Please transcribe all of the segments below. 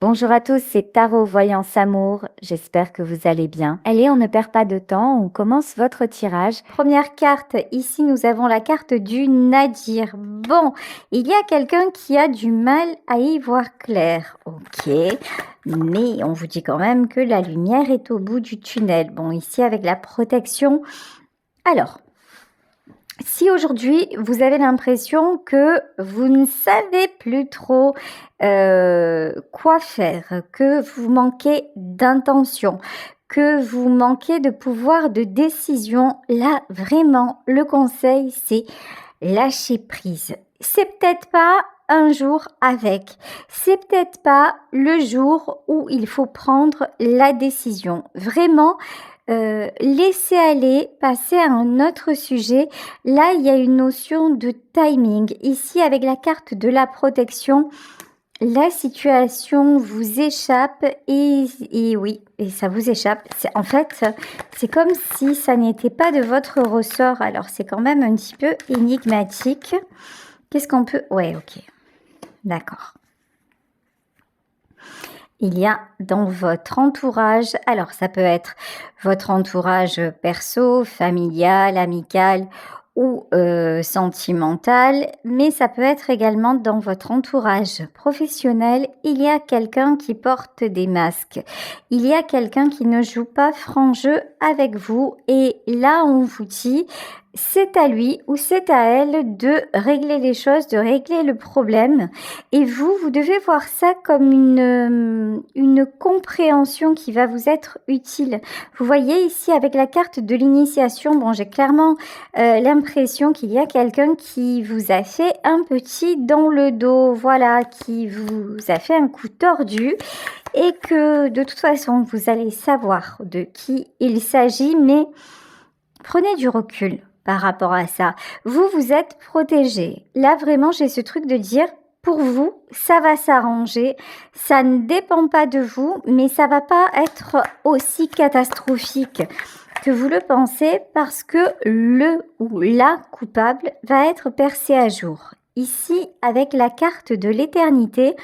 Bonjour à tous, c'est Tarot Voyance Amour, j'espère que vous allez bien. Allez, on ne perd pas de temps, on commence votre tirage. Première carte, ici nous avons la carte du Nadir. Bon, il y a quelqu'un qui a du mal à y voir clair, ok, mais on vous dit quand même que la lumière est au bout du tunnel. Bon, ici avec la protection, alors... Si aujourd'hui vous avez l'impression que vous ne savez plus trop quoi faire, que vous manquez d'intention, que vous manquez de pouvoir de décision, là vraiment le conseil c'est lâcher prise. C'est peut-être pas un jour avec, c'est peut-être pas le jour où il faut prendre la décision. Vraiment, laisser aller, passer à un autre sujet. Là, il y a une notion de timing. Ici, avec la carte de la protection, la situation vous échappe et oui, et ça vous échappe. En fait, c'est comme si ça n'était pas de votre ressort. Alors, c'est quand même un petit peu énigmatique. Qu'est-ce qu'on peut... Ouais, ok. D'accord. Il y a dans votre entourage, alors ça peut être votre entourage perso, familial, amical ou sentimental, mais ça peut être également dans votre entourage professionnel. Il y a quelqu'un qui porte des masques, il y a quelqu'un qui ne joue pas franc jeu avec vous et là on vous dit c'est à lui ou c'est à elle de régler les choses, de régler le problème. Et vous devez voir ça comme une compréhension qui va vous être utile. Vous voyez ici avec la carte de l'initiation, bon, j'ai clairement l'impression qu'il y a quelqu'un qui vous a fait un petit dans le dos, voilà, qui vous a fait un coup tordu et que de toute façon, vous allez savoir de qui il s'agit, mais prenez du recul par rapport à ça. Vous êtes protégé. Là, vraiment, j'ai ce truc de dire, pour vous, ça va s'arranger. Ça ne dépend pas de vous, mais ça va pas être aussi catastrophique que vous le pensez parce que le ou la coupable va être percé à jour. Ici, avec la carte de l'éternité,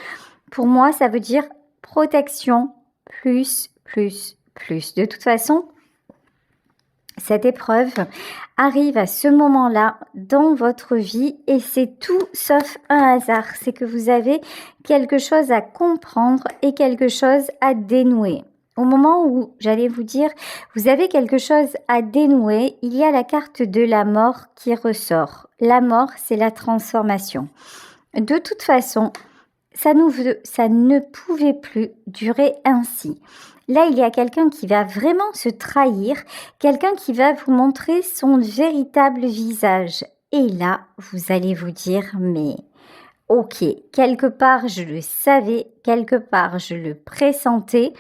pour moi, ça veut dire protection plus, plus, plus. De toute façon, cette épreuve arrive à ce moment-là dans votre vie et c'est tout sauf un hasard. C'est que vous avez quelque chose à comprendre et quelque chose à dénouer. Au moment où j'allais vous dire, vous avez quelque chose à dénouer, il y a la carte de la mort qui ressort. La mort, c'est la transformation. De toute façon, ça ne pouvait plus durer ainsi. Là, il y a quelqu'un qui va vraiment se trahir, quelqu'un qui va vous montrer son véritable visage. Et là, vous allez vous dire, mais ok, quelque part je le savais, quelque part je le pressentais,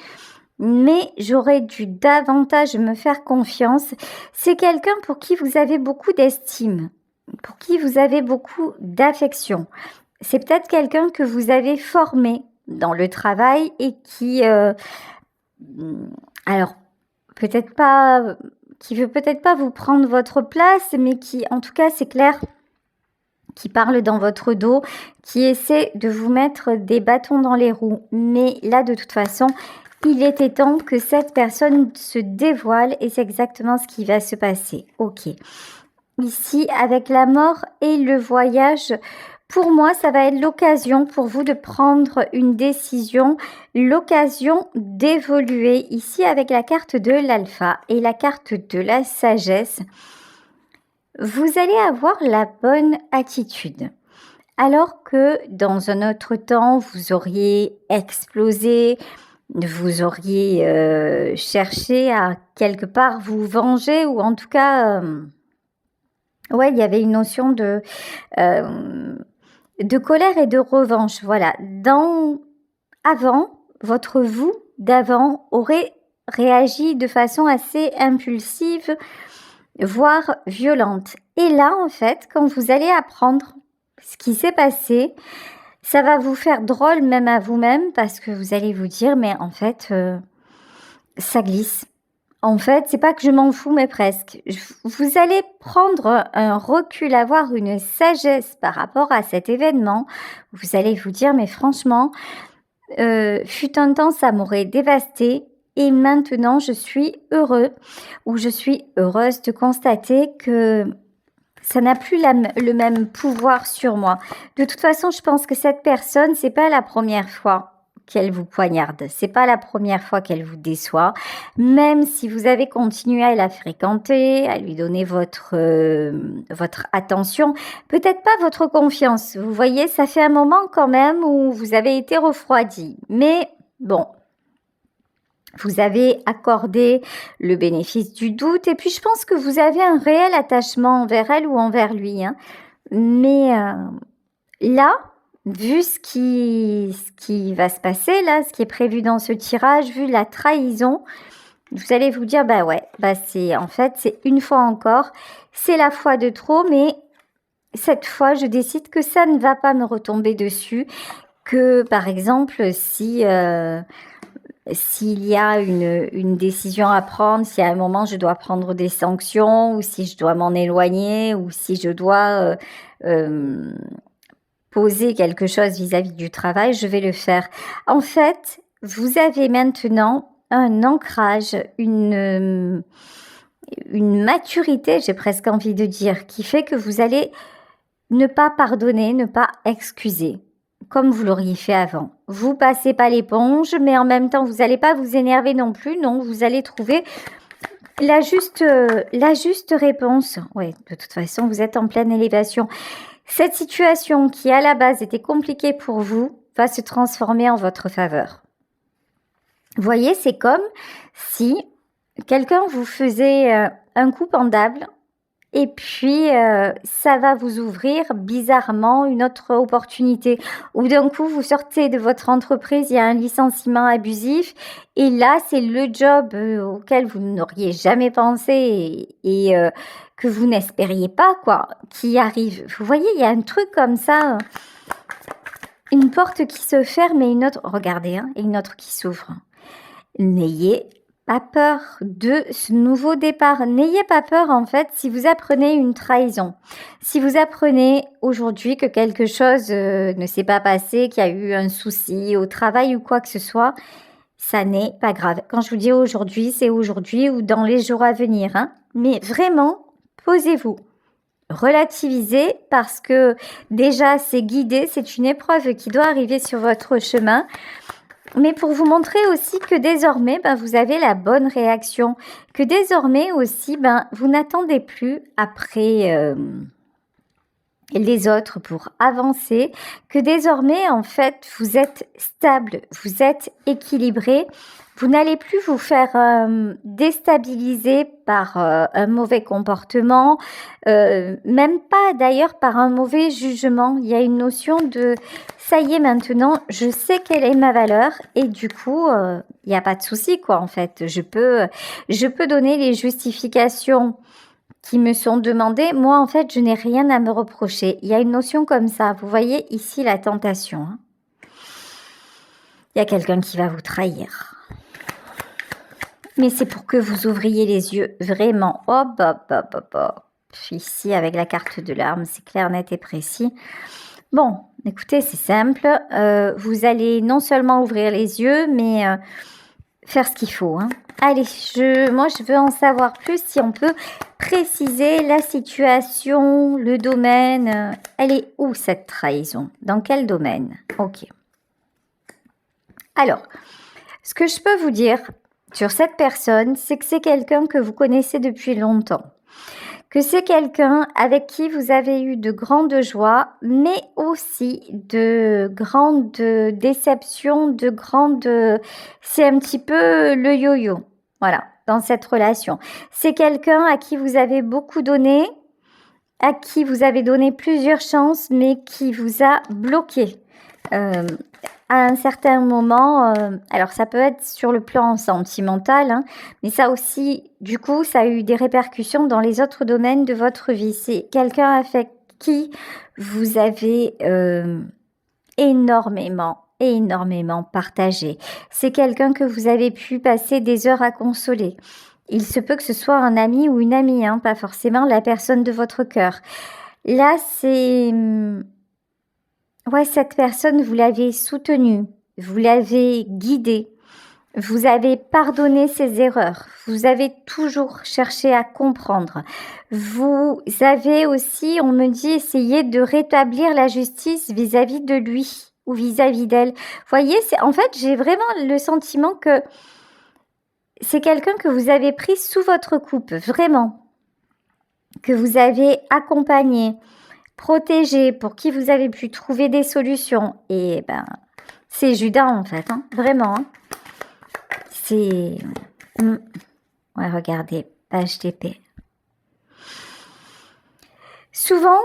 mais j'aurais dû davantage me faire confiance. C'est quelqu'un pour qui vous avez beaucoup d'estime, pour qui vous avez beaucoup d'affection. C'est peut-être quelqu'un que vous avez formé dans le travail et qui... alors, peut-être pas, qui veut peut-être pas vous prendre votre place, mais qui, en tout cas, c'est clair, qui parle dans votre dos, qui essaie de vous mettre des bâtons dans les roues. Mais là, de toute façon, il était temps que cette personne se dévoile et c'est exactement ce qui va se passer. Ok. Ici, avec la mort et le voyage, pour moi, ça va être l'occasion pour vous de prendre une décision, l'occasion d'évoluer. Ici, avec la carte de l'alpha et la carte de la sagesse, vous allez avoir la bonne attitude. Alors que dans un autre temps, vous auriez explosé, vous auriez cherché à quelque part vous venger ou en tout cas... ouais, il y avait une notion de colère et de revanche. Voilà. Avant, votre vous d'avant aurait réagi de façon assez impulsive, voire violente. Et là, en fait, quand vous allez apprendre ce qui s'est passé, ça va vous faire drôle même à vous-même parce que vous allez vous dire, mais en fait, ça glisse. En fait, c'est pas que je m'en fous, mais presque. Vous allez prendre un recul, avoir une sagesse par rapport à cet événement. Vous allez vous dire, mais franchement, Fut un temps, ça m'aurait dévasté et maintenant je suis heureux ou je suis heureuse de constater que ça n'a plus le même pouvoir sur moi. De toute façon, je pense que cette personne, c'est pas la première fois qu'elle vous poignarde. C'est pas la première fois qu'elle vous déçoit. Même si vous avez continué à la fréquenter, à lui donner votre attention, peut-être pas votre confiance. Vous voyez, ça fait un moment quand même où vous avez été refroidi. Mais bon, vous avez accordé le bénéfice du doute et puis je pense que vous avez un réel attachement envers elle ou envers lui. Hein. Mais là, vu ce qui va se passer, là, ce qui est prévu dans ce tirage, vu la trahison, vous allez vous dire, bah ouais, bah c'est une fois encore, c'est la fois de trop, mais cette fois, je décide que ça ne va pas me retomber dessus, que par exemple, s'il y a une décision à prendre, si à un moment je dois prendre des sanctions, ou si je dois m'en éloigner, ou si je dois poser quelque chose vis-à-vis du travail, je vais le faire. En fait, vous avez maintenant un ancrage, une maturité, j'ai presque envie de dire, qui fait que vous allez ne pas pardonner, ne pas excuser, comme vous l'auriez fait avant. Vous passez pas l'éponge, mais en même temps, vous n'allez pas vous énerver non plus, non, vous allez trouver la juste réponse. Oui, de toute façon, vous êtes en pleine élévation. Cette situation qui, à la base, était compliquée pour vous, va se transformer en votre faveur. Vous voyez, c'est comme si quelqu'un vous faisait un coup pendable et puis ça va vous ouvrir bizarrement une autre opportunité. Ou d'un coup, vous sortez de votre entreprise, il y a un licenciement abusif et là, c'est le job auquel vous n'auriez jamais pensé et que vous n'espériez pas, quoi, qui arrive. Vous voyez, il y a un truc comme ça, une porte qui se ferme et une autre, regardez, hein, et une autre qui s'ouvre. N'ayez pas peur de ce nouveau départ. N'ayez pas peur, en fait, si vous apprenez une trahison. Si vous apprenez aujourd'hui que quelque chose ne s'est pas passé, qu'il y a eu un souci au travail ou quoi que ce soit, ça n'est pas grave. Quand je vous dis aujourd'hui, c'est aujourd'hui ou dans les jours à venir. Hein. Mais vraiment, posez-vous. Relativisez parce que déjà, c'est guidé, c'est une épreuve qui doit arriver sur votre chemin. Mais pour vous montrer aussi que désormais, vous avez la bonne réaction, que désormais aussi, vous n'attendez plus après les autres pour avancer, que désormais, en fait, vous êtes stable, vous êtes équilibré, vous n'allez plus vous faire déstabiliser par un mauvais comportement, même pas d'ailleurs par un mauvais jugement. Il y a une notion de ça y est maintenant, je sais quelle est ma valeur et du coup, il n'y a pas de souci quoi en fait. Je peux donner les justifications qui me sont demandées. Moi en fait, je n'ai rien à me reprocher. Il y a une notion comme ça. Vous voyez ici la tentation. Hein. Il y a quelqu'un qui va vous trahir. Mais c'est pour que vous ouvriez les yeux vraiment. Hop, hop, hop, hop, hop. Ici, avec la carte de l'arme, c'est clair, net et précis. Bon, écoutez, c'est simple. Vous allez non seulement ouvrir les yeux, mais faire ce qu'il faut. Hein. Allez, moi, je veux en savoir plus. Si on peut préciser la situation, le domaine. Elle est où, cette trahison? Dans quel domaine? Ok. Alors, ce que je peux vous dire sur cette personne, c'est que c'est quelqu'un que vous connaissez depuis longtemps. Que c'est quelqu'un avec qui vous avez eu de grandes joies, mais aussi de grandes déceptions, c'est un petit peu le yo-yo, voilà, dans cette relation. C'est quelqu'un à qui vous avez beaucoup donné, à qui vous avez donné plusieurs chances, mais qui vous a bloqué. À un certain moment, alors ça peut être sur le plan sentimental, hein, mais ça aussi, du coup, ça a eu des répercussions dans les autres domaines de votre vie. C'est quelqu'un avec qui vous avez énormément partagé. C'est quelqu'un que vous avez pu passer des heures à consoler. Il se peut que ce soit un ami ou une amie, hein, pas forcément la personne de votre cœur. Là, c'est... Ouais, cette personne, vous l'avez soutenue, vous l'avez guidé, vous avez pardonné ses erreurs, vous avez toujours cherché à comprendre. Vous avez aussi, on me dit, essayé de rétablir la justice vis-à-vis de lui ou vis-à-vis d'elle. Voyez, en fait, j'ai vraiment le sentiment que c'est quelqu'un que vous avez pris sous votre coupe, vraiment, que vous avez accompagné, protégé, pour qui vous avez pu trouver des solutions. Et ben, c'est Judas en fait, hein, vraiment. Hein. C'est... Ouais, regardez, page TP. Souvent,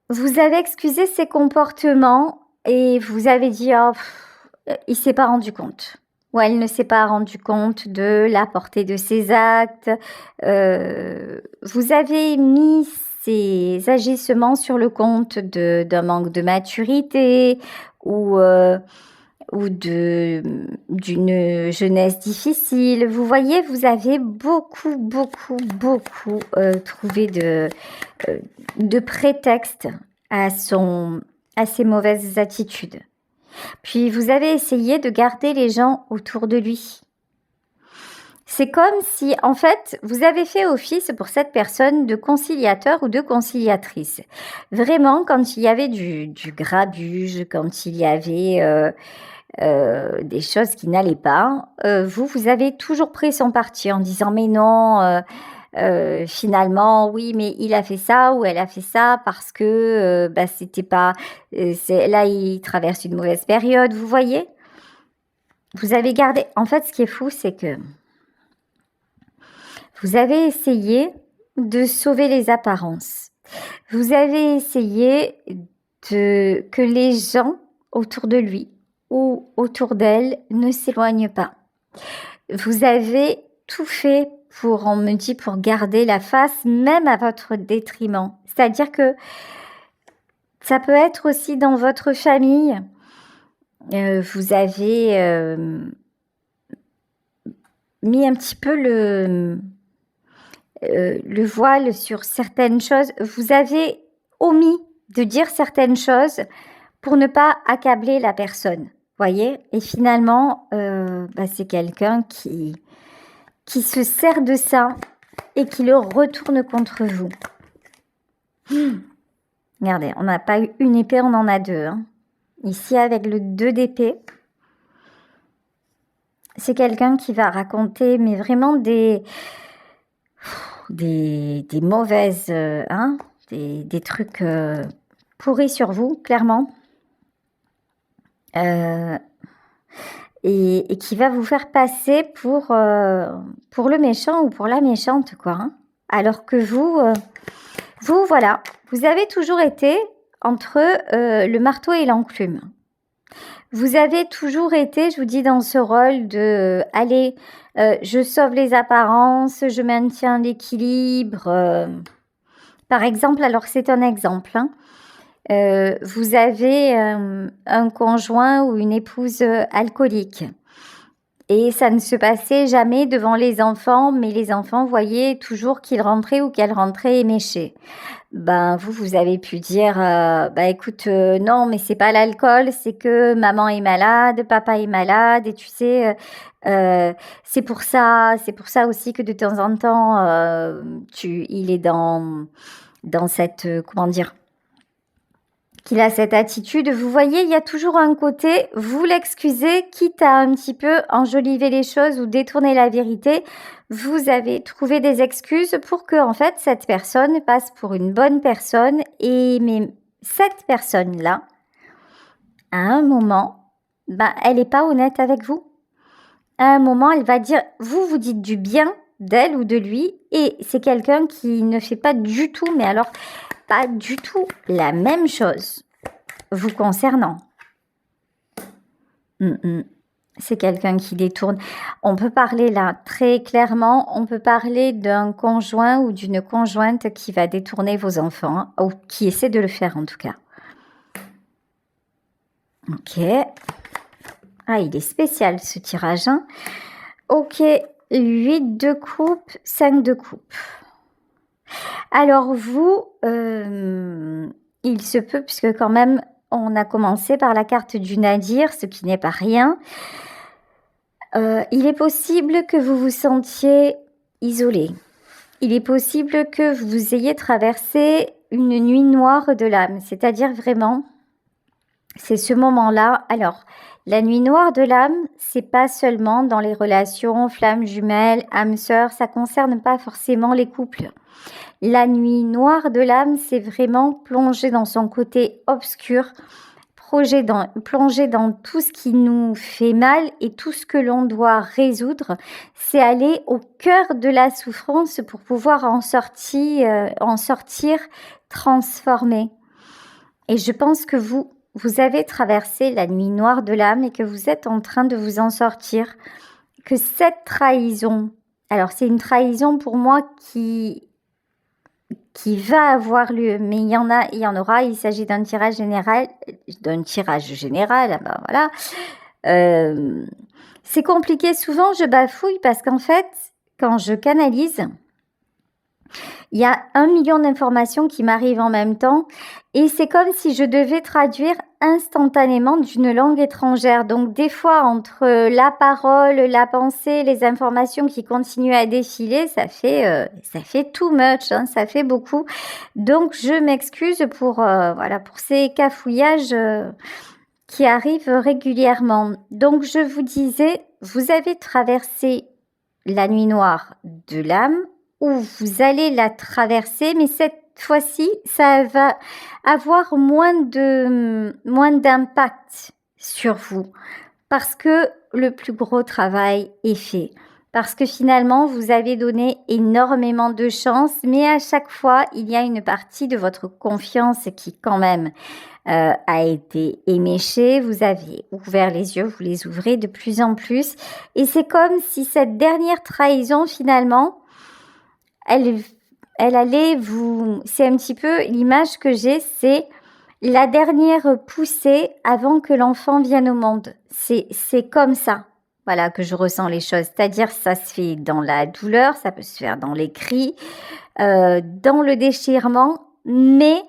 vous avez excusé ses comportements et vous avez dit oh, il s'est pas rendu compte. Ou elle ne s'est pas rendu compte de la portée de ses actes. Vous avez mis ces agissements sur le compte d'un manque de maturité ou d'une jeunesse difficile. Vous voyez, vous avez beaucoup trouvé de prétextes à ses mauvaises attitudes. Puis vous avez essayé de garder les gens autour de lui. C'est comme si, en fait, vous avez fait office pour cette personne de conciliateur ou de conciliatrice. Vraiment, quand il y avait du grabuge, quand il y avait des choses qui n'allaient pas, vous avez toujours pris son parti en disant « mais non, finalement, oui, mais il a fait ça ou elle a fait ça parce que c'était pas... là, il traverse une mauvaise période, vous voyez ?» Vous avez gardé... En fait, ce qui est fou, c'est que vous avez essayé de sauver les apparences. Vous avez essayé que les gens autour de lui ou autour d'elle ne s'éloignent pas. Vous avez tout fait pour, on me dit, pour garder la face, même à votre détriment. C'est-à-dire que ça peut être aussi dans votre famille. Vous avez mis un petit peu le voile sur certaines choses. Vous avez omis de dire certaines choses pour ne pas accabler la personne. Voyez, et finalement, c'est quelqu'un qui se sert de ça et qui le retourne contre vous. Regardez, on n'a pas eu une épée, on en a deux. Hein. Ici, avec le 2 d'épée, c'est quelqu'un qui va raconter, mais vraiment des mauvaises, des trucs pourris sur vous, clairement. Et qui va vous faire passer pour le méchant ou pour la méchante, quoi. Hein. Alors que vous, voilà, vous avez toujours été entre le marteau et l'enclume. Vous avez toujours été, je vous dis, dans ce rôle de allez, je sauve les apparences, je maintiens l'équilibre. Par exemple, alors c'est un exemple, hein. Vous avez un conjoint ou une épouse alcoolique et ça ne se passait jamais devant les enfants, mais les enfants voyaient toujours qu'il rentrait ou qu'elle rentrait éméchée. Ben vous avez pu dire écoute non, mais c'est pas l'alcool, c'est que maman est malade, papa est malade et tu sais c'est pour ça aussi que de temps en temps il est dans cette comment dire, qu'il a cette attitude. Vous voyez, il y a toujours un côté, vous l'excusez, quitte à un petit peu enjoliver les choses ou détourner la vérité. Vous avez trouvé des excuses pour que, en fait, cette personne passe pour une bonne personne. Mais cette personne-là, à un moment, elle n'est pas honnête avec vous. À un moment, elle va dire, vous dites du bien d'elle ou de lui, et c'est quelqu'un qui ne fait pas du tout, mais alors pas du tout la même chose vous concernant. C'est quelqu'un qui détourne. On peut parler là, très clairement, on peut parler d'un conjoint ou d'une conjointe qui va détourner vos enfants, hein, ou qui essaie de le faire en tout cas. Ok. Ah, il est spécial ce tirage. Hein. Ok, 8 de coupe, 5 de coupe. Alors vous, il se peut, puisque quand même, on a commencé par la carte du Nadir, ce qui n'est pas rien. Il est possible que vous vous sentiez isolé. Il est possible que vous ayez traversé une nuit noire de l'âme, c'est-à-dire vraiment, c'est ce moment-là. Alors, la nuit noire de l'âme, c'est pas seulement dans les relations, flammes jumelles, âmes sœurs, ça concerne pas forcément les couples. La nuit noire de l'âme, c'est vraiment plonger dans son côté obscur, plonger dans tout ce qui nous fait mal et tout ce que l'on doit résoudre. C'est aller au cœur de la souffrance pour pouvoir en sortir transformé. Et je pense que vous avez traversé la nuit noire de l'âme et que vous êtes en train de vous en sortir. Que cette trahison, alors c'est une trahison pour moi qui va avoir lieu, mais il y en aura, il s'agit d'un tirage général, voilà. C'est compliqué, souvent je bafouille parce qu'en fait, quand je canalise, il y a 1 million d'informations qui m'arrivent en même temps et c'est comme si je devais traduire instantanément d'une langue étrangère. Donc des fois, entre la parole, la pensée, les informations qui continuent à défiler, ça fait too much, hein, ça fait beaucoup. Donc je m'excuse pour ces cafouillages qui arrivent régulièrement. Donc je vous disais, vous avez traversé la nuit noire de l'âme, où vous allez la traverser, mais cette fois-ci, ça va avoir moins d'impact sur vous parce que le plus gros travail est fait. Parce que finalement, vous avez donné énormément de chance, mais à chaque fois, il y a une partie de votre confiance qui quand même a été éméchée. Vous avez ouvert les yeux, vous les ouvrez de plus en plus. Et c'est comme si cette dernière trahison, finalement, elle allait vous... C'est un petit peu l'image que j'ai, c'est la dernière poussée avant que l'enfant vienne au monde. C'est comme ça, voilà, que je ressens les choses. C'est-à-dire, ça se fait dans la douleur, ça peut se faire dans les cris, dans le déchirement, mais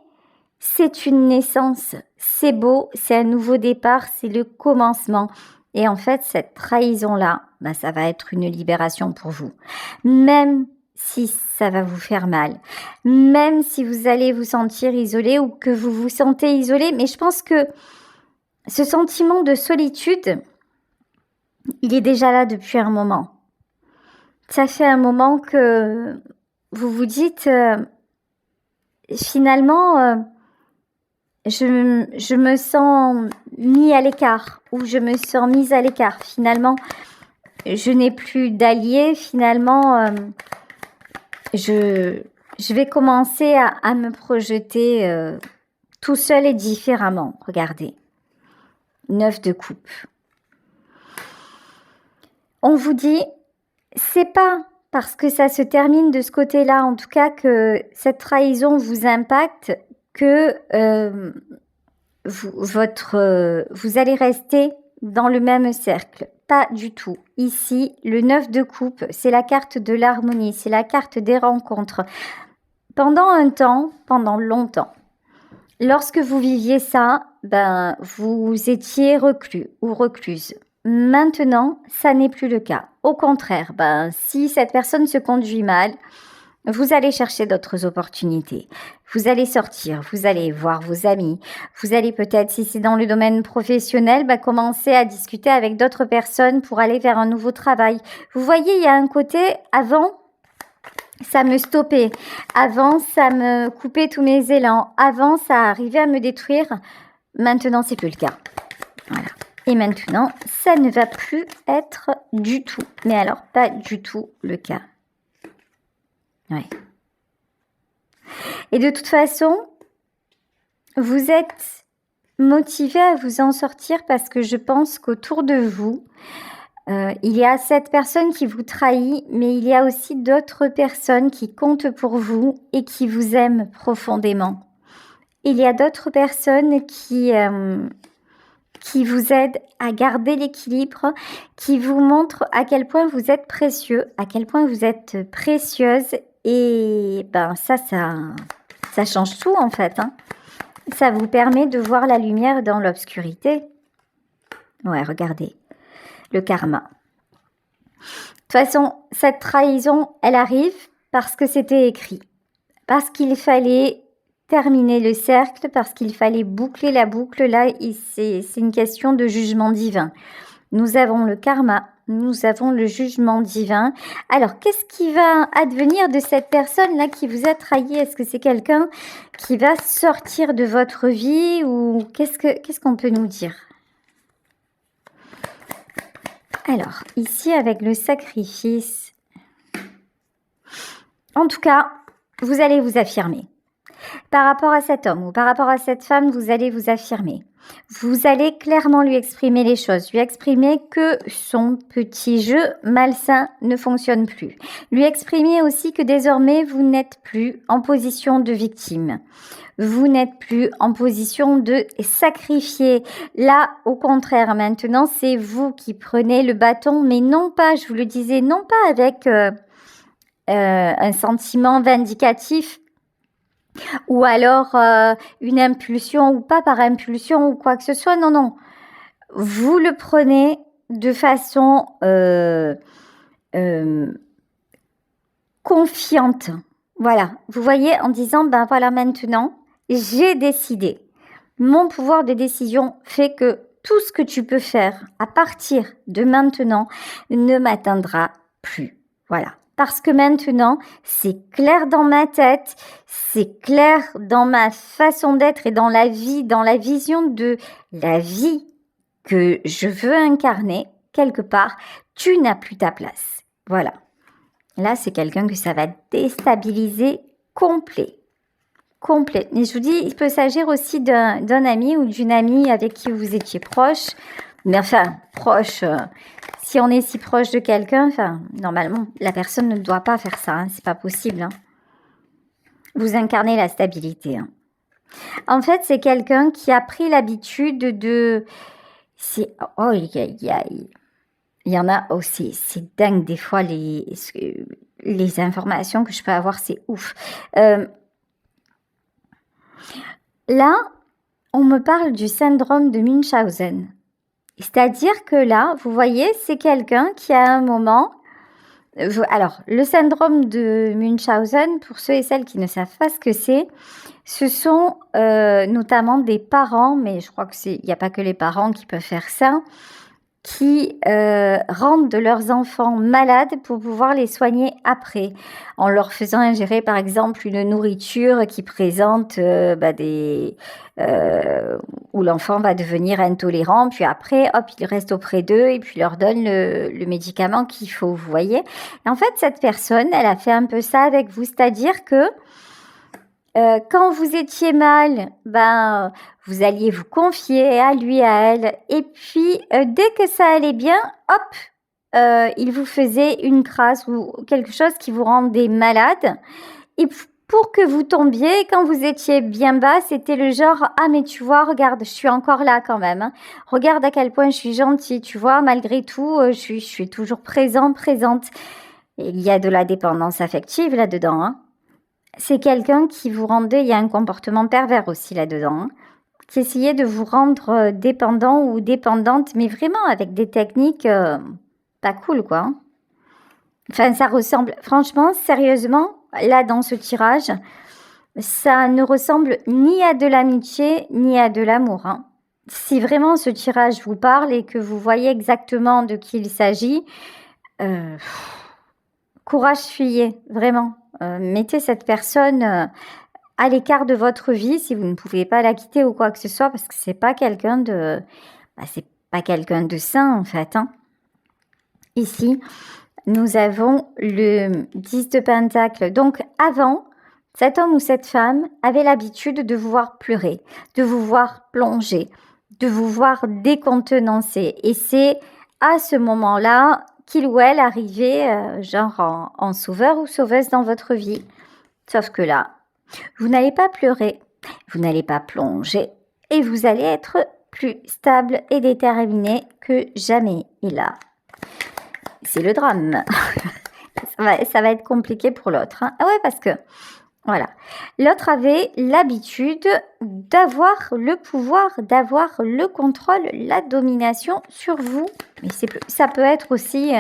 c'est une naissance. C'est beau, c'est un nouveau départ, c'est le commencement. Et en fait, cette trahison-là, ça va être une libération pour vous. Même si ça va vous faire mal, même si vous allez vous sentir isolé ou que vous vous sentez isolé, mais je pense que ce sentiment de solitude, il est déjà là depuis un moment. Ça fait un moment que vous vous dites, finalement, je me sens mis à l'écart, ou je me sens mise à l'écart. Finalement, je n'ai plus d'alliés, finalement... Je vais commencer à me projeter tout seul et différemment. Regardez, 9 de coupe. On vous dit, c'est pas parce que ça se termine de ce côté-là, en tout cas que cette trahison vous impacte, que vous allez rester dans le même cercle. Pas du tout. Ici, le 9 de coupe, c'est la carte de l'harmonie, c'est la carte des rencontres. Pendant un temps, pendant longtemps, lorsque vous viviez ça, vous étiez reclus ou recluse. Maintenant, ça n'est plus le cas. Au contraire, si cette personne se conduit mal, vous allez chercher d'autres opportunités. Vous allez sortir, vous allez voir vos amis. Vous allez peut-être, si c'est dans le domaine professionnel, commencer à discuter avec d'autres personnes pour aller vers un nouveau travail. Vous voyez, il y a un côté, avant, ça me stoppait. Avant, ça me coupait tous mes élans. Avant, ça arrivait à me détruire. Maintenant, c'est plus le cas. Voilà. Et maintenant, ça ne va plus être du tout. Mais alors, pas du tout le cas. Ouais. Et de toute façon, vous êtes motivé à vous en sortir parce que je pense qu'autour de vous, il y a cette personne qui vous trahit, mais il y a aussi d'autres personnes qui comptent pour vous et qui vous aiment profondément. Il y a d'autres personnes qui vous aident à garder l'équilibre, qui vous montrent à quel point vous êtes précieux, à quel point vous êtes précieuse. Et ça change tout en fait. Hein. Ça vous permet de voir la lumière dans l'obscurité. Ouais, regardez, le karma. De toute façon, cette trahison, elle arrive parce que c'était écrit. Parce qu'il fallait terminer le cercle, parce qu'il fallait boucler la boucle. Là, c'est une question de jugement divin. Nous avons le karma, nous avons le jugement divin. Alors, qu'est-ce qui va advenir de cette personne-là qui vous a trahi? Est-ce que c'est quelqu'un qui va sortir de votre vie ou qu'est-ce qu'on peut nous dire? Alors, ici, avec le sacrifice, en tout cas, vous allez vous affirmer. Par rapport à cet homme ou par rapport à cette femme, vous allez vous affirmer. Vous allez clairement lui exprimer les choses, lui exprimer que son petit jeu malsain ne fonctionne plus. Lui exprimer aussi que désormais, vous n'êtes plus en position de victime. Vous n'êtes plus en position de sacrifier. Là, au contraire, maintenant, c'est vous qui prenez le bâton, mais non pas, je vous le disais, non pas avec un sentiment vindicatif ou alors une impulsion ou pas par impulsion ou quoi que ce soit. Non, non. Vous le prenez de façon confiante. Voilà. Vous voyez, en disant, ben voilà, maintenant, j'ai décidé. Mon pouvoir de décision fait que tout ce que tu peux faire à partir de maintenant ne m'atteindra plus. Voilà. Parce que maintenant, c'est clair dans ma tête, c'est clair dans ma façon d'être et dans la vie, dans la vision de la vie que je veux incarner, quelque part, tu n'as plus ta place. Voilà. Là, c'est quelqu'un que ça va déstabiliser complet. Mais je vous dis, il peut s'agir aussi d'un ami ou d'une amie avec qui vous étiez proche. Mais enfin, proche, si on est si proche de quelqu'un, enfin, normalement, la personne ne doit pas faire ça, hein, c'est pas possible. Hein. Vous incarnez la stabilité. Hein. En fait, c'est quelqu'un qui a pris l'habitude de... Oh, il y en a aussi, c'est dingue des fois les informations que je peux avoir, c'est ouf. Là, on me parle du syndrome de Munchausen. C'est-à-dire que là, vous voyez, c'est quelqu'un qui à un moment... Alors, le syndrome de Munchausen, pour ceux et celles qui ne savent pas ce que c'est, ce sont notamment des parents, mais je crois qu'il n'y a pas que les parents qui peuvent faire ça, qui rendent leurs enfants malades pour pouvoir les soigner après, en leur faisant ingérer par exemple une nourriture qui présente où l'enfant va devenir intolérant, puis après, hop, il reste auprès d'eux et puis leur donne le médicament qu'il faut, vous voyez. Et en fait, cette personne, elle a fait un peu ça avec vous, c'est-à-dire que quand vous étiez mal, vous alliez vous confier à lui, à elle. Et puis, dès que ça allait bien, hop, il vous faisait une crasse ou quelque chose qui vous rendait malade. Et pour que vous tombiez, quand vous étiez bien bas, c'était le genre « Ah, mais tu vois, regarde, je suis encore là quand même. Hein. Regarde à quel point je suis gentille, tu vois, malgré tout, je suis toujours présente. » Et il y a de la dépendance affective là-dedans, hein. C'est quelqu'un qui vous rendait, il y a un comportement pervers aussi là-dedans, hein, qui essayait de vous rendre dépendant ou dépendante, mais vraiment avec des techniques pas cool, quoi. Hein. Enfin, ça ressemble, franchement, sérieusement, là, dans ce tirage, ça ne ressemble ni à de l'amitié, ni à de l'amour. Hein. Si vraiment ce tirage vous parle et que vous voyez exactement de qui il s'agit, courage, fuyez, vraiment. Mettez cette personne à l'écart de votre vie si vous ne pouvez pas la quitter ou quoi que ce soit, parce que c'est pas quelqu'un de... c'est pas quelqu'un de sain, en fait. Hein. Ici, nous avons le 10 de Pentacle. Donc, avant, cet homme ou cette femme avait l'habitude de vous voir pleurer, de vous voir plonger, de vous voir décontenancer. Et c'est à ce moment-là qu'il ou elle arrivait genre en sauveur ou sauveuse dans votre vie. Sauf que là, vous n'allez pas pleurer, vous n'allez pas plonger et vous allez être plus stable et déterminé que jamais. Et là, c'est le drame. Ça va être compliqué pour l'autre. Hein. Ah ouais, parce que Voilà. L'autre avait l'habitude d'avoir le pouvoir, d'avoir le contrôle, la domination sur vous. Mais ça peut être aussi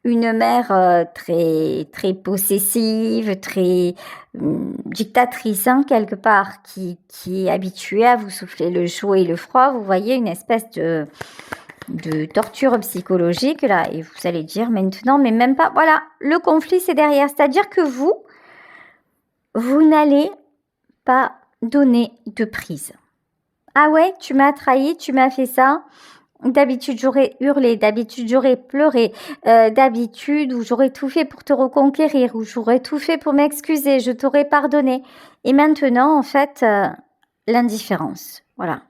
une mère très, très possessive, très dictatrice, hein, quelque part, qui est habituée à vous souffler le chaud et le froid. Vous voyez, une espèce de torture psychologique, là. Et vous allez dire maintenant, mais même pas. Voilà, le conflit, c'est derrière. C'est-à-dire que vous n'allez pas donner de prise. Ah ouais, tu m'as trahi, tu m'as fait ça. D'habitude, j'aurais hurlé, d'habitude, j'aurais pleuré, d'habitude, où j'aurais tout fait pour te reconquérir, où j'aurais tout fait pour m'excuser, je t'aurais pardonné. Et maintenant, en fait, l'indifférence. Voilà.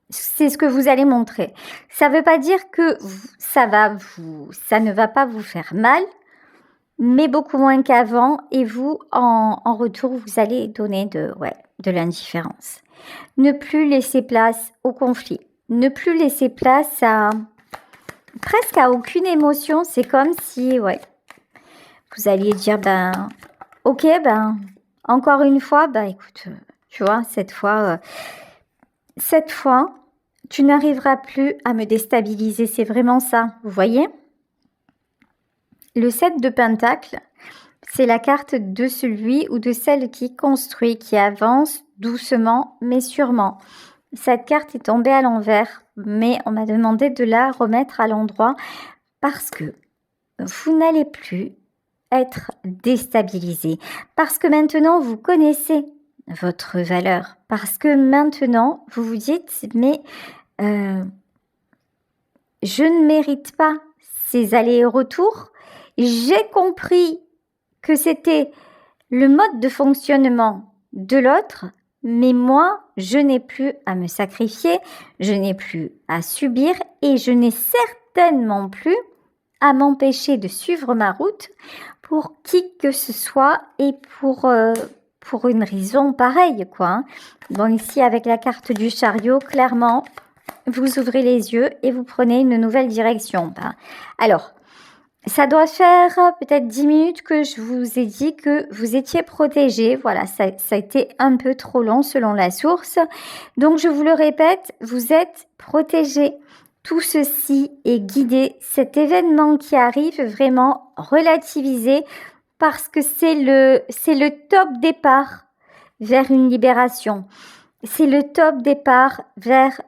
C'est ce que vous allez montrer. Ça ne veut pas dire que ça ne va pas vous faire mal, mais beaucoup moins qu'avant. Et vous, en retour, vous allez donner de l'indifférence. Ne plus laisser place au conflit. Ne plus laisser place presque à aucune émotion. C'est comme si, vous alliez dire, ok, encore une fois, écoute, tu vois, cette fois, tu n'arriveras plus à me déstabiliser. C'est vraiment ça, vous voyez? Le 7 de Pentacle, c'est la carte de celui ou de celle qui construit, qui avance doucement mais sûrement. Cette carte est tombée à l'envers, mais on m'a demandé de la remettre à l'endroit parce que vous n'allez plus être déstabilisé. Parce que maintenant, vous connaissez votre valeur. Parce que maintenant, vous vous dites, mais je ne mérite pas ces allers et retours. J'ai compris que c'était le mode de fonctionnement de l'autre, mais moi, je n'ai plus à me sacrifier, je n'ai plus à subir et je n'ai certainement plus à m'empêcher de suivre ma route pour qui que ce soit et pour une raison pareille, quoi. Bon, ici, avec la carte du chariot, clairement, vous ouvrez les yeux et vous prenez une nouvelle direction. Alors, ça doit faire peut-être 10 minutes que je vous ai dit que vous étiez protégé. Voilà, ça a été un peu trop long selon la source. Donc, je vous le répète, vous êtes protégé. Tout ceci est guidé. Cet événement qui arrive, vraiment relativisé parce que c'est le top départ vers une libération. C'est le top départ vers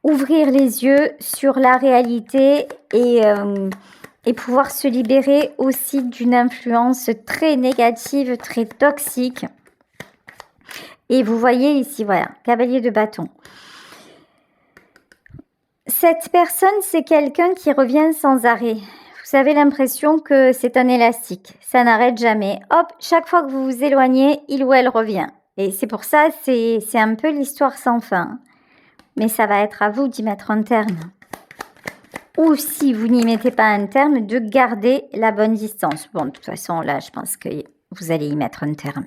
ouvrir les yeux sur la réalité et pouvoir se libérer aussi d'une influence très négative, très toxique. Et vous voyez ici, voilà, cavalier de bâton. Cette personne, c'est quelqu'un qui revient sans arrêt. Vous avez l'impression que c'est un élastique. Ça n'arrête jamais. Hop, chaque fois que vous vous éloignez, il ou elle revient. Et c'est pour ça, c'est un peu l'histoire sans fin. Mais ça va être à vous d'y mettre un terme. Ou si vous n'y mettez pas un terme, de garder la bonne distance. Bon, de toute façon, là, je pense que vous allez y mettre un terme.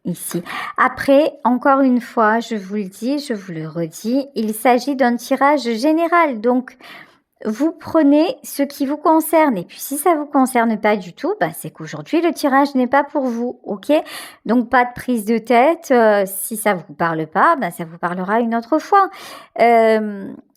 Ici. Après, encore une fois, je vous le dis, je vous le redis, il s'agit d'un tirage général. Donc, vous prenez ce qui vous concerne. Et puis, si ça ne vous concerne pas du tout, c'est qu'aujourd'hui, le tirage n'est pas pour vous. OK? Donc, pas de prise de tête. Si ça ne vous parle pas, ça vous parlera une autre fois.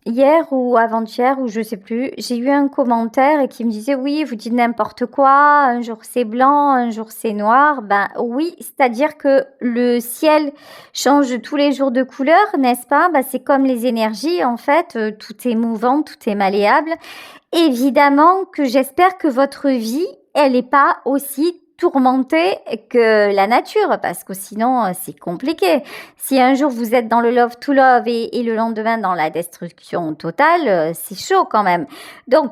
Hier ou avant-hier, ou je sais plus, j'ai eu un commentaire qui me disait « Oui, vous dites n'importe quoi, un jour c'est blanc, un jour c'est noir. » Oui, c'est-à-dire que le ciel change tous les jours de couleur, n'est-ce pas? C'est comme les énergies, en fait, tout est mouvant, tout est malléable. Évidemment que j'espère que votre vie, elle n'est pas aussi tourmentée que la nature, parce que sinon c'est compliqué. Si un jour vous êtes dans le love to love et le lendemain dans la destruction totale, c'est chaud quand même. Donc,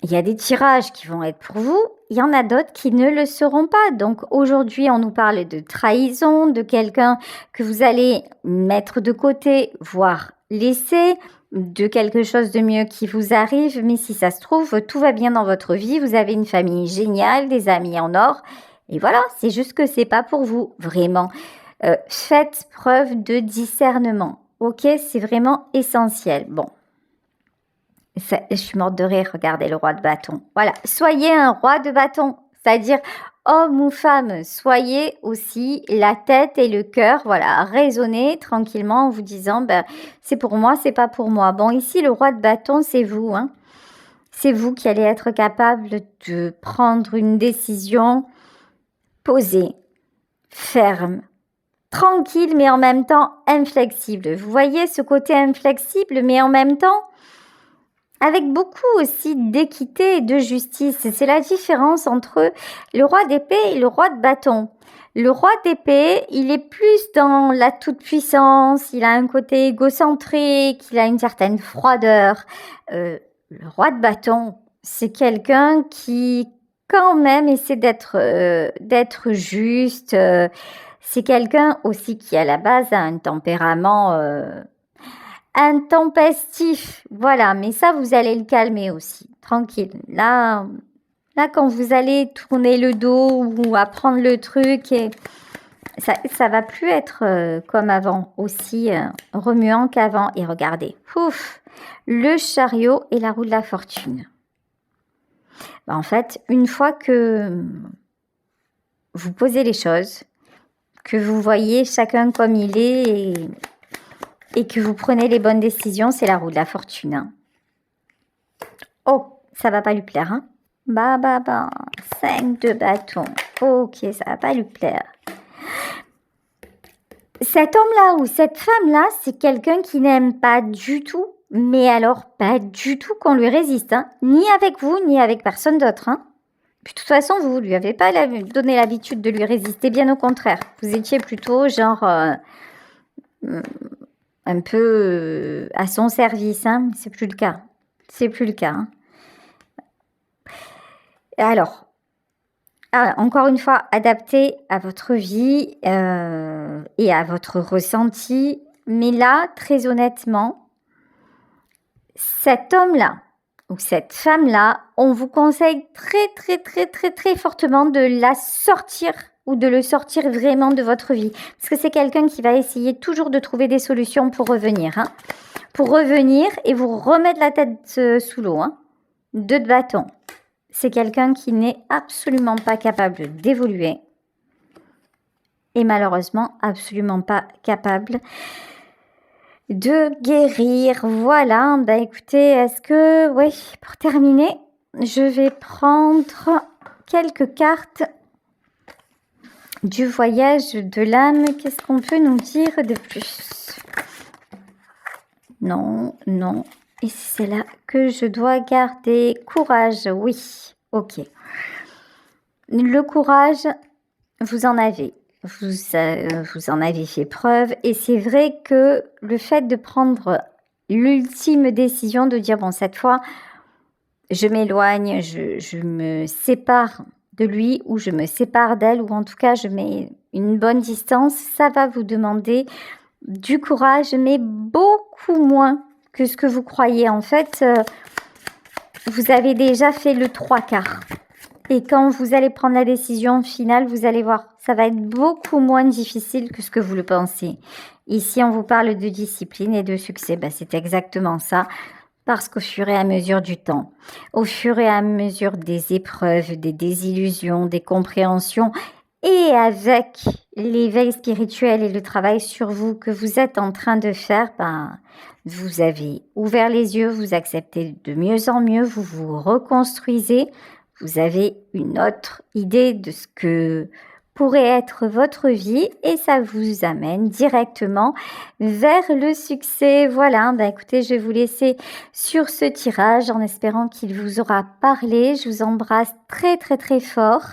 il y a des tirages qui vont être pour vous, il y en a d'autres qui ne le seront pas. Donc aujourd'hui, on nous parle de trahison, de quelqu'un que vous allez mettre de côté, voire laisser, de quelque chose de mieux qui vous arrive. Mais si ça se trouve, tout va bien dans votre vie, vous avez une famille géniale, des amis en or. Et voilà, c'est juste que c'est pas pour vous, vraiment. Faites preuve de discernement. Ok, c'est vraiment essentiel. Bon. Je suis morte de rire, regardez le roi de bâton. Voilà, soyez un roi de bâton, c'est-à-dire homme ou femme, soyez aussi la tête et le cœur, voilà, raisonnez tranquillement en vous disant, ben, c'est pour moi, c'est pas pour moi. Bon, ici, le roi de bâton, c'est vous, hein. C'est vous qui allez être capable de prendre une décision posée, ferme, tranquille, mais en même temps inflexible. Vous voyez ce côté inflexible, mais en même temps avec beaucoup aussi d'équité et de justice. C'est la différence entre le roi d'épée et le roi de bâton. Le roi d'épée, il est plus dans la toute-puissance, il a un côté égocentrique, il a une certaine froideur. Le roi de bâton, c'est quelqu'un qui quand même essaie d'être juste. C'est quelqu'un aussi qui à la base a un tempérament intempestif. Voilà, mais ça vous allez le calmer aussi, tranquille. Là quand vous allez tourner le dos ou apprendre le truc, et ça va plus être comme avant, aussi remuant qu'avant. Et regardez, pouf, le chariot et la roue de la fortune. En fait, une fois que vous posez les choses, que vous voyez chacun comme il est et que vous prenez les bonnes décisions, c'est la roue de la fortune. Oh, ça va pas lui plaire, hein? 5 de bâton. Ok, ça va pas lui plaire. Cet homme-là ou cette femme-là, c'est quelqu'un qui n'aime pas du tout, mais alors pas du tout qu'on lui résiste, hein? Ni avec vous, ni avec personne d'autre, hein? Puis de toute façon, vous lui avez pas donné l'habitude de lui résister, bien au contraire. Vous étiez plutôt genre un peu à son service, hein? C'est plus le cas. C'est plus le cas, hein? Alors, encore une fois, adapté à votre vie et à votre ressenti. Mais là, très honnêtement, cet homme-là ou cette femme-là, on vous conseille très fortement de la sortir ou de le sortir vraiment de votre vie. Parce que c'est quelqu'un qui va essayer toujours de trouver des solutions pour revenir. Hein, pour revenir et vous remettre la tête sous l'eau. Hein. 2 de bâton. C'est quelqu'un qui n'est absolument pas capable d'évoluer. Et malheureusement, absolument pas capable de guérir. Voilà, écoutez, est-ce que... Oui, pour terminer, je vais prendre quelques cartes du voyage de l'âme. Qu'est-ce qu'on peut nous dire de plus? Non. Et c'est là que je dois garder courage. Oui, ok. Le courage, vous en avez. Vous en avez fait preuve. Et c'est vrai que le fait de prendre l'ultime décision de dire, bon, cette fois, je m'éloigne, je me sépare de lui ou je me sépare d'elle, ou en tout cas, je mets une bonne distance, ça va vous demander du courage, mais beaucoup moins que ce que vous croyez. En fait, vous avez déjà fait le 3/4. Et quand vous allez prendre la décision finale, vous allez voir, ça va être beaucoup moins difficile que ce que vous le pensez. Ici, on vous parle de discipline et de succès. C'est exactement ça. Parce qu'au fur et à mesure du temps, au fur et à mesure des épreuves, des désillusions, des compréhensions, et avec l'éveil spirituel et le travail sur vous que vous êtes en train de faire, vous avez ouvert les yeux, vous acceptez de mieux en mieux, vous vous reconstruisez, vous avez une autre idée de ce que pourrait être votre vie et ça vous amène directement vers le succès. Voilà, écoutez, je vais vous laisser sur ce tirage en espérant qu'il vous aura parlé. Je vous embrasse très fort.